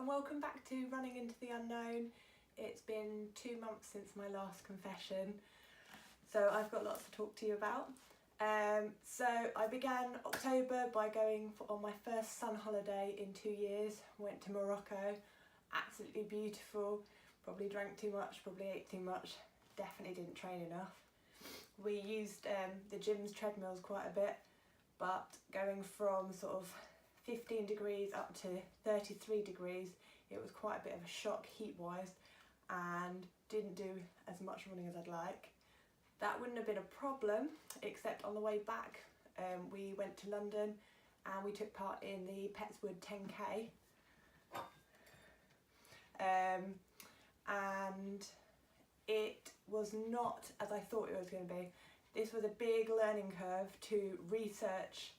and welcome back to Running into the Unknown. It's been 2 months since my last confession, so I've got lots to talk to you about. So I began October by going on my first sun holiday in 2 years. Went to Morocco, absolutely beautiful. Probably drank too much, probably ate too much, definitely didn't train enough. We used the gym's treadmills quite a bit, but going from sort of 15 degrees up to 33 degrees, it was quite a bit of a shock heat-wise, and didn't do as much running as I'd like. That wouldn't have been a problem, except on the way back we went to London and we took part in the Petswood 10k, and it was not as I thought it was going to be. This was a big learning curve to research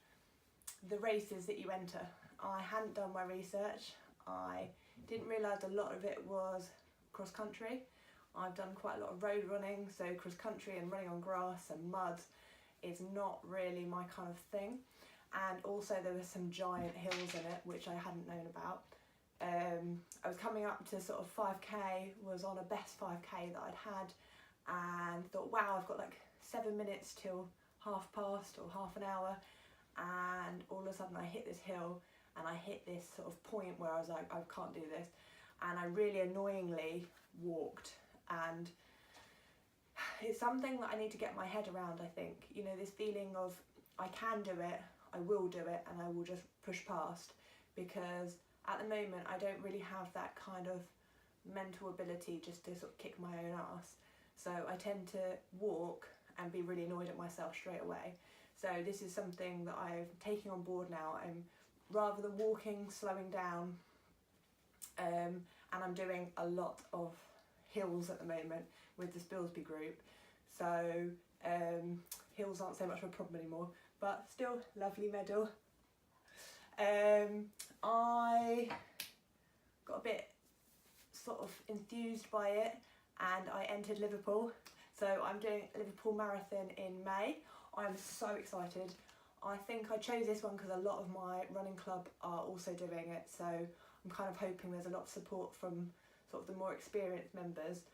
the races that you enter. I hadn't done my research. I didn't realise a lot of it was cross country. I've done quite a lot of road running, so cross country and running on grass and mud is not really my kind of thing. And also there were some giant hills in it which I hadn't known about. I was coming up to sort of 5k, was on a best 5k that I'd had, and thought, wow, I've got like 7 minutes till half past or half an hour, and all of a sudden I hit this hill and I hit this sort of point where I was like, I can't do this, and I really annoyingly walked. And it's something that I need to get my head around, I think. You know, this feeling of I can do it, I will do it, and I will just push past, because at the moment I don't really have that kind of mental ability just to sort of kick my own ass. So I tend to walk and be really annoyed at myself straight away. So this is something that I'm taking on board now. I'm, rather than walking, slowing down, and I'm doing a lot of hills at the moment with the Spilsby group. So hills aren't so much of a problem anymore, but still lovely medal. I got a bit sort of enthused by it and I entered Liverpool. So I'm doing a Liverpool Marathon in May. I'm so excited. I think I chose this one because a lot of my running club are also doing it, so I'm kind of hoping there's a lot of support from sort of the more experienced members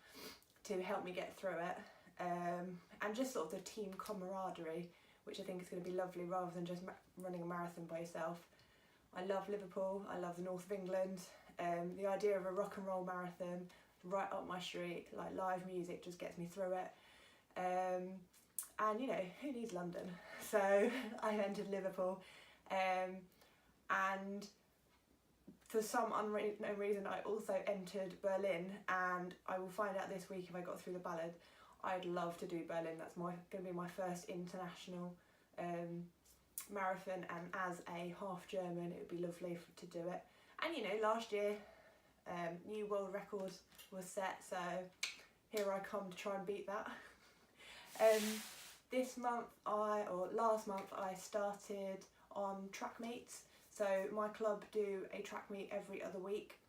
to help me get through it, and just sort of the team camaraderie, which I think is going to be lovely rather than just running a marathon by yourself. I love Liverpool, I love the north of England. The idea of a rock and roll marathon right up my street, like live music, just gets me through it. And you know, who needs London? So I entered Liverpool, and for some unknown reason I also entered Berlin, and I will find out this week if I got through the ballot. I'd love to do Berlin. That's going to be my first international marathon, and as a half German it would be lovely to do it. And you know, last year new world record was set, so here I come to try and beat that. This month last month I started on track meets. So my club do a track meet every other week.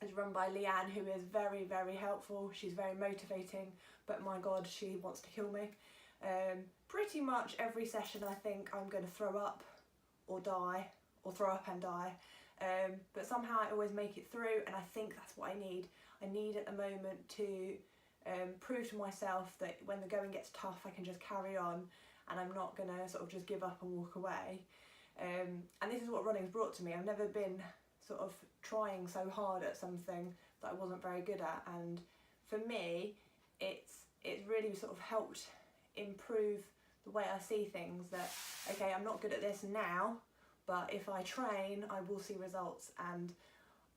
It's run by Leanne, who is very, very helpful. She's very motivating, but my God, she wants to kill me. Pretty much every session I think I'm going to throw up or die, or throw up and die. But somehow I always make it through, and I think that's what I need. I need at the moment to prove to myself that when the going gets tough I can just carry on, and I'm not going to sort of just give up and walk away. And this is what running's brought to me. I've never been sort of trying so hard at something that I wasn't very good at, and for me it's really sort of helped improve the way I see things, that okay, I'm not good at this now, but if I train I will see results, and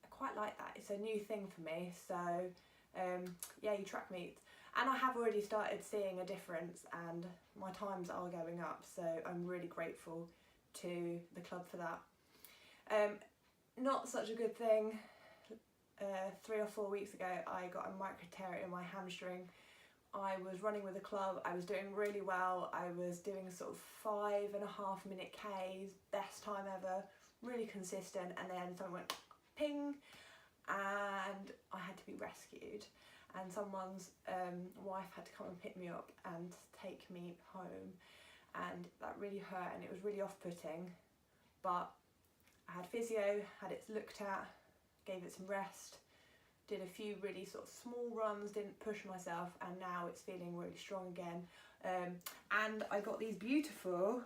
I quite like that. It's a new thing for me. So yeah, you track meets, and I have already started seeing a difference, and my times are going up, so I'm really grateful to the club for that. Not such a good thing. 3 or 4 weeks ago I got a micro tear in my hamstring. I was running with the club, I was doing really well, I was doing sort of 5.5 minute Ks, best time ever, really consistent, and then something went ping and I had to be rescued, and someone's wife had to come and pick me up and take me home, and that really hurt and it was really off-putting. But I had physio, had it looked at, gave it some rest, did a few really sort of small runs, didn't push myself, and now it's feeling really strong again. And I got these beautiful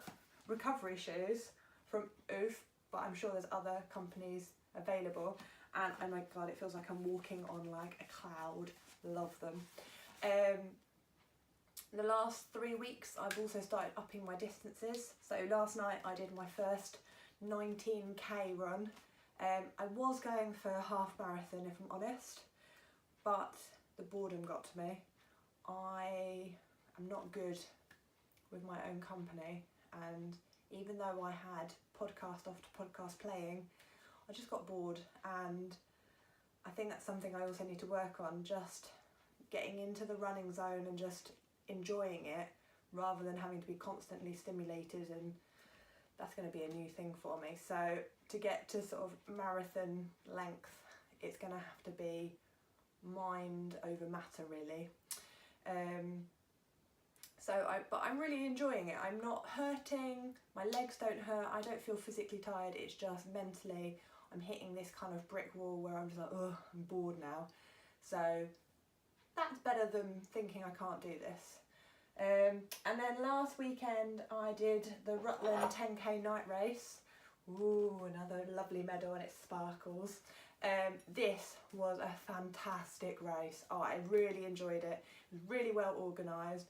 recovery shoes from Oof, but I'm sure there's other companies available, and oh my god, it feels like I'm walking on like a cloud. Love them. The last 3 weeks I've also started upping my distances. So last night I did my first 19k run. I was going for a half marathon if I'm honest, but the boredom got to me. I am not good with my own company, and even though I had podcast after podcast playing, I just got bored, and I think that's something I also need to work on, just getting into the running zone and just enjoying it rather than having to be constantly stimulated, and that's going to be a new thing for me. So to get to sort of marathon length, it's going to have to be mind over matter really. But I'm really enjoying it. I'm not hurting, my legs don't hurt, I don't feel physically tired, it's just mentally I'm hitting this kind of brick wall where I'm just like, oh, I'm bored now. So that's better than thinking I can't do this. And then last weekend I did the Rutland 10k night race. Ooh, another lovely medal and it sparkles. This was a fantastic race. Oh, I really enjoyed it. It was really well organised.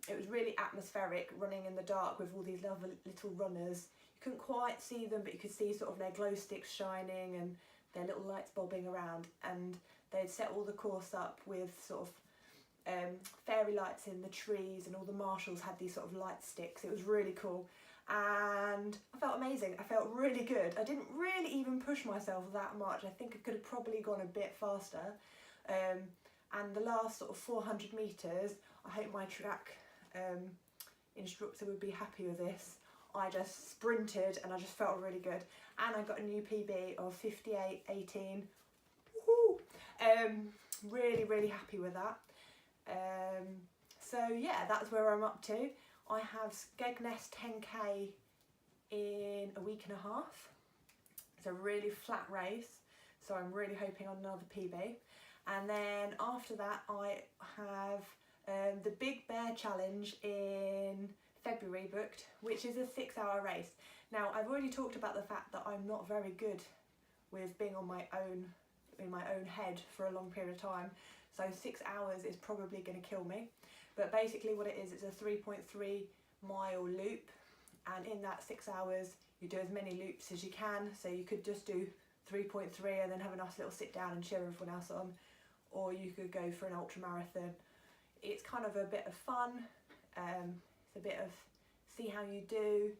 It was really atmospheric, running in the dark with all these lovely little runners. You couldn't quite see them, but you could see sort of their glow sticks shining and their little lights bobbing around. And they'd set all the course up with sort of fairy lights in the trees, and all the marshals had these sort of light sticks. It was really cool, and I felt amazing. I felt really good. I didn't really even push myself that much. I think I could have probably gone a bit faster. And the last sort of 400 metres, I hope my track instructor would be happy with this. I just sprinted and I just felt really good, and I got a new PB of 58.18. Woohoo! Really happy with that. So yeah, that's where I'm up to. I have Skegness 10k in a week and a half. It's a really flat race, so I'm really hoping on another PB. And then after that I have the Big Bear Challenge in February booked, which is a 6-hour race. Now I've already talked about the fact that I'm not very good with being on my own, in my own head for a long period of time. So 6 hours is probably going to kill me. But basically what it is, it's a 3.3 mile loop, and in that 6 hours you do as many loops as you can. So you could just do 3.3 and then have a nice little sit down and cheer everyone else on, or you could go for an ultra marathon. It's kind of a bit of fun, it's a bit of see how you do,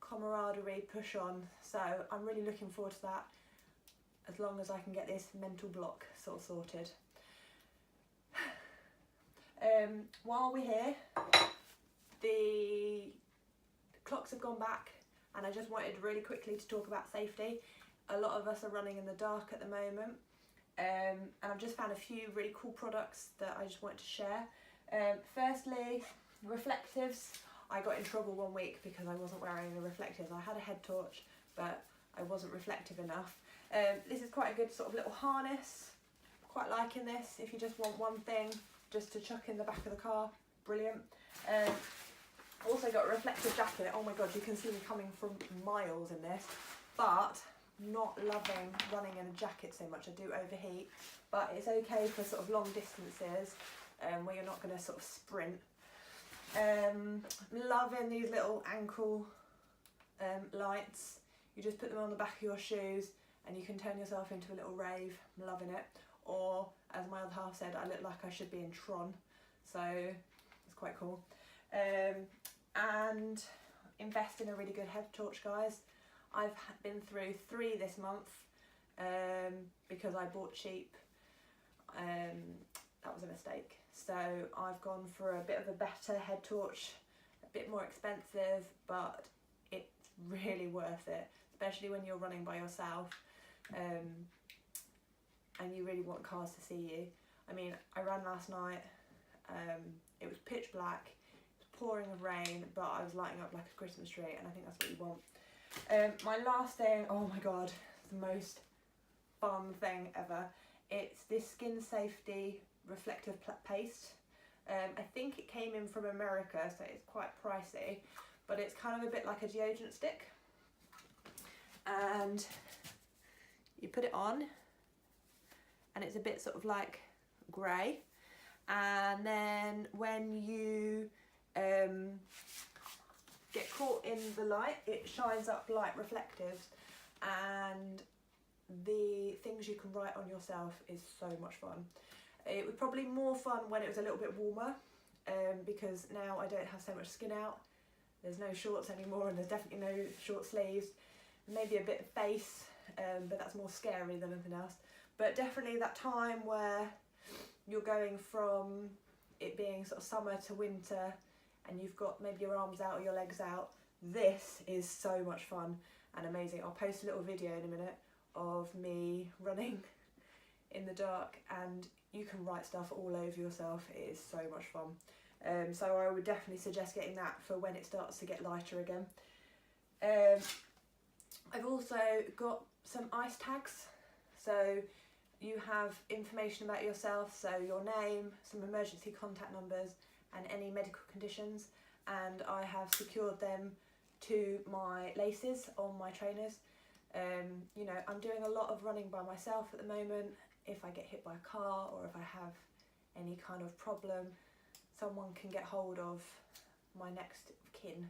camaraderie, push on. So I'm really looking forward to that, as long as I can get this mental block sort of sorted. While we're here, the clocks have gone back, and I just wanted really quickly to talk about safety. A lot of us are running in the dark at the moment, and I've just found a few really cool products that I just wanted to share. Firstly, reflectives. I got in trouble one week because I wasn't wearing the reflectives. I had a head torch, but I wasn't reflective enough. This is quite a good sort of little harness. Quite liking this if you just want one thing just to chuck in the back of the car. Brilliant. Also got a reflective jacket. Oh my god, you can see me coming from miles in this, but not loving running in a jacket so much. I do overheat, but it's okay for sort of long distances where you're not going to sort of sprint. Loving these little ankle lights. You just put them on the back of your shoes and you can turn yourself into a little rave. I'm loving it. Or, as my other half said, I look like I should be in Tron, so it's quite cool. And invest in a really good head torch, guys. I've been through 3 this month because I bought cheap. That was a mistake. So I've gone for a bit of a better head torch, a bit more expensive, but it's really worth it, especially when you're running by yourself. And you really want cars to see you. I mean, I ran last night, it was pitch black, it was pouring with rain, but I was lighting up like a Christmas tree, and I think that's what you want. My last thing, oh my god, the most fun thing ever. It's this skin safety reflective paste. I think it came in from America, so it's quite pricey, but it's kind of a bit like a deodorant stick. And you put it on, and it's a bit sort of like grey. And then when you get caught in the light, it shines up like reflectives, and the things you can write on yourself is so much fun. It was probably more fun when it was a little bit warmer, because now I don't have so much skin out. There's no shorts anymore, and there's definitely no short sleeves. Maybe a bit of face, but that's more scary than anything else. But definitely that time where you're going from it being sort of summer to winter, and you've got maybe your arms out or your legs out, this is so much fun and amazing. I'll post a little video in a minute of me running in the dark, and you can write stuff all over yourself. It is so much fun. So I would definitely suggest getting that for when it starts to get lighter again. I've also got some ice tags, so you have information about yourself, so your name, some emergency contact numbers, and any medical conditions, and I have secured them to my laces on my trainers. You know, I'm doing a lot of running by myself at the moment. If I get hit by a car, or if I have any kind of problem, someone can get hold of my next of kin,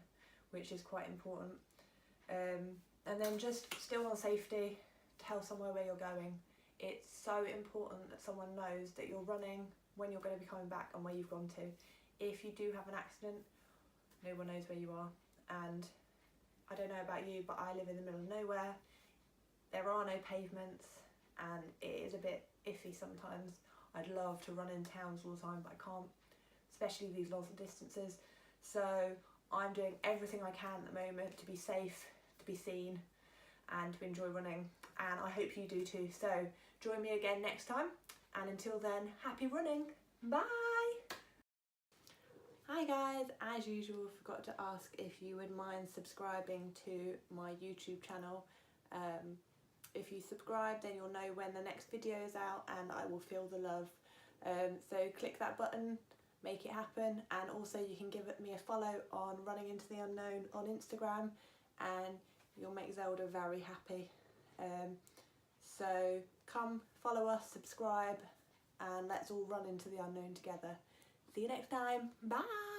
which is quite important. And then just still on safety, tell somewhere where you're going. It's so important that someone knows that you're running, when you're going to be coming back, and where you've gone to. If you do have an accident, no one knows where you are. And I don't know about you, but I live in the middle of nowhere. There are no pavements, and it is a bit iffy sometimes. I'd love to run in towns all the time, but I can't, especially these long distances. So I'm doing everything I can at the moment to be safe, to be seen, and to enjoy running. And I hope you do too. So join me again next time, and until then, happy running. Bye. Hi guys, as usual, forgot to ask if you would mind subscribing to my YouTube channel. If you subscribe, then you'll know when the next video is out, and I will feel the love. So click that button, make it happen, and also you can give me a follow on Running Into the Unknown on Instagram, and you'll make Zelda very happy. So come follow us, subscribe, and let's all run into the unknown together. See you next time. Bye.